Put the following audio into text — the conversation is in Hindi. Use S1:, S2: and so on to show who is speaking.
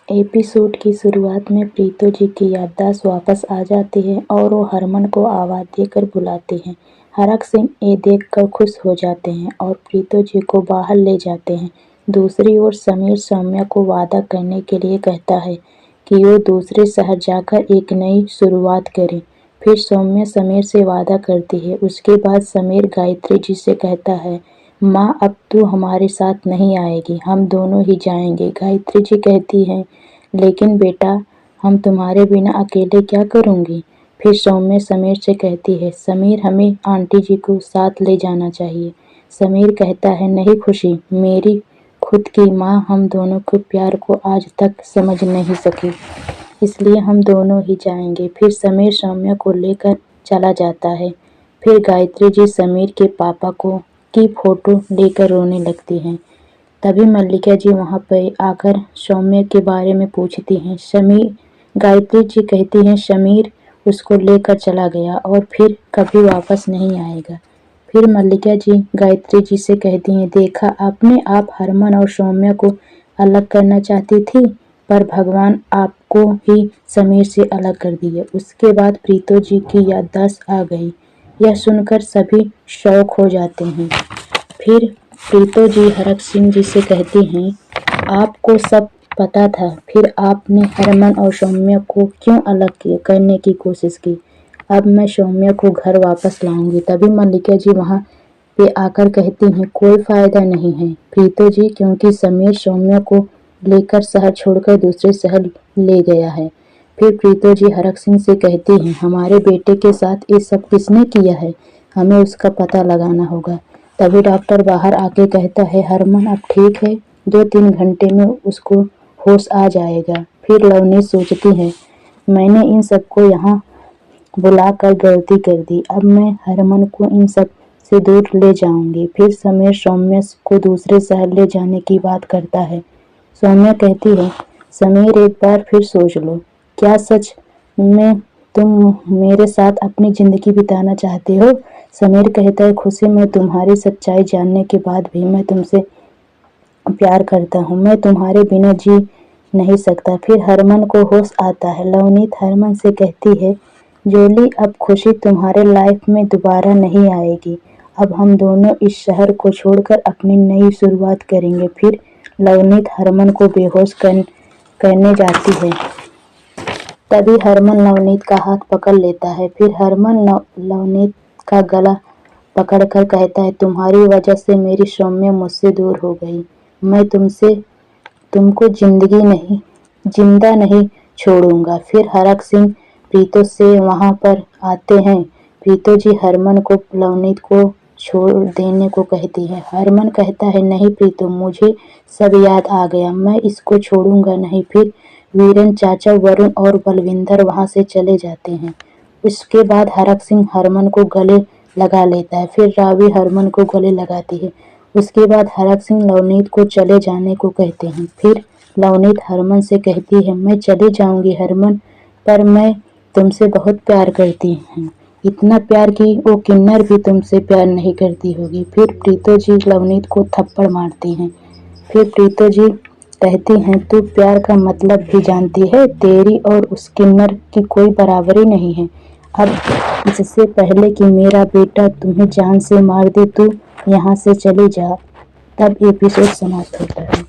S1: एपिसोड की शुरुआत में प्रीतो जी की याददाश्त वापस आ जाती है और वो हरमन को आवाज़ देकर बुलाते हैं। हरक सिंह ये देखकर खुश हो जाते हैं और प्रीतो जी को बाहर ले जाते हैं। दूसरी ओर समीर सौम्या को वादा करने के लिए कहता है कि वो दूसरे शहर जाकर एक नई शुरुआत करें। फिर सौम्या समीर से वादा करती है। उसके बाद समीर गायत्री जी से कहता है, माँ अब तू हमारे साथ नहीं आएगी, हम दोनों ही जाएंगे। गायत्री जी कहती हैं, लेकिन बेटा हम तुम्हारे बिना अकेले क्या करूँगी। फिर सौम्या समीर से कहती है, समीर हमें आंटी जी को साथ ले जाना चाहिए। समीर कहता है, नहीं खुशी, मेरी खुद की माँ हम दोनों के प्यार को आज तक समझ नहीं सकी, इसलिए हम दोनों ही जाएंगे। फिर समीर सौम्या को लेकर चला जाता है। फिर गायत्री जी समीर के पापा की फोटो लेकर रोने लगती हैं। तभी मल्लिका जी वहाँ पर आकर सौम्या के बारे में पूछती हैं। गायत्री जी कहती हैं, समीर उसको लेकर चला गया और फिर कभी वापस नहीं आएगा। फिर मल्लिका जी गायत्री जी से कहती हैं, देखा आपने, आप हरमन और सौम्या को अलग करना चाहती थी, पर भगवान आपको ही समीर से अलग कर दिया। उसके बाद प्रीतो जी की याददाश्त आ गई। यह सुनकर सभी शौक हो जाते हैं। फिर प्रीतो जी हरक सिंह जी से कहती हैं, आपको सब पता था, फिर आपने हरमन और सौम्या को क्यों अलग करने की कोशिश की। अब मैं सौम्या को घर वापस लाऊंगी। तभी मल्लिका जी वहाँ पे आकर कहती हैं, कोई फायदा नहीं है प्रीतो जी, क्योंकि समीर सौम्या को लेकर शहर छोड़कर दूसरे शहर ले गया है। फिर प्रीतो जी हरक सिंह से कहती हैं, हमारे बेटे के साथ ये सब किसने किया है, हमें उसका पता लगाना होगा। तभी डॉक्टर बाहर आके कहता है, हरमन अब ठीक है, 2-3 घंटे में उसको होश आ जाएगा। फिर लवनी सोचती है, मैंने इन सबको यहाँ बुलाकर गलती कर दी, अब मैं हरमन को इन सब से दूर ले जाऊंगी। फिर समीर सौम्या को दूसरे शहर ले जाने की बात करता है। सौम्या कहती है, समीर एक बार फिर सोच लो, क्या सच में तुम मेरे साथ अपनी जिंदगी बिताना चाहते हो। समीर कहता है, खुशी मैं तुम्हारी सच्चाई जानने के बाद भी मैं तुमसे प्यार करता हूँ, मैं तुम्हारे बिना जी नहीं सकता। फिर हरमन को होश आता है। लवनीत हरमन से कहती है, जोली अब खुशी तुम्हारे लाइफ में दोबारा नहीं आएगी, अब हम दोनों इस शहर को छोड़कर अपनी नई शुरुआत करेंगे। फिर लवनीत हरमन को बेहोश करने जाती है। तभी हरमन लवनीत का हाथ पकड़ लेता है। फिर हरमन लवनीत का गला पकड़कर कहता है, तुम्हारी वजह से मेरी सौम्या मुझसे दूर हो गई, मैं तुमको जिंदा नहीं छोड़ूंगा। फिर हरक सिंह प्रीतो से वहां पर आते हैं। प्रीतो जी हरमन को लवनीत को छोड़ देने को कहती है। हरमन कहता है, नहीं प्रीतो, मुझे सब याद आ गया, मैं इसको छोड़ूंगा नहीं। फिर वीरेन चाचा, वरुण और बलविंदर वहां से चले जाते हैं। उसके बाद हरक सिंह हरमन को गले लगा लेता है। फिर रावी हरमन को गले लगाती है। उसके बाद हरक सिंह लवनीत को चले जाने को कहते हैं। फिर लवनीत हरमन से कहती है, मैं चली जाऊंगी हरमन, पर मैं तुमसे बहुत प्यार करती हूँ, इतना प्यार कि वो किन्नर भी तुमसे प्यार नहीं करती होगी। फिर प्रीतो जी लवनीत को थप्पड़ मारती हैं। फिर प्रीतो जी कहती हैं, तू प्यार का मतलब भी जानती है, तेरी और उस किन्नर की कोई बराबरी नहीं है। अब इससे पहले कि मेरा बेटा तुम्हें जान से मार दे, तू यहाँ से चली जा। तब एपिसोड समाप्त होता है।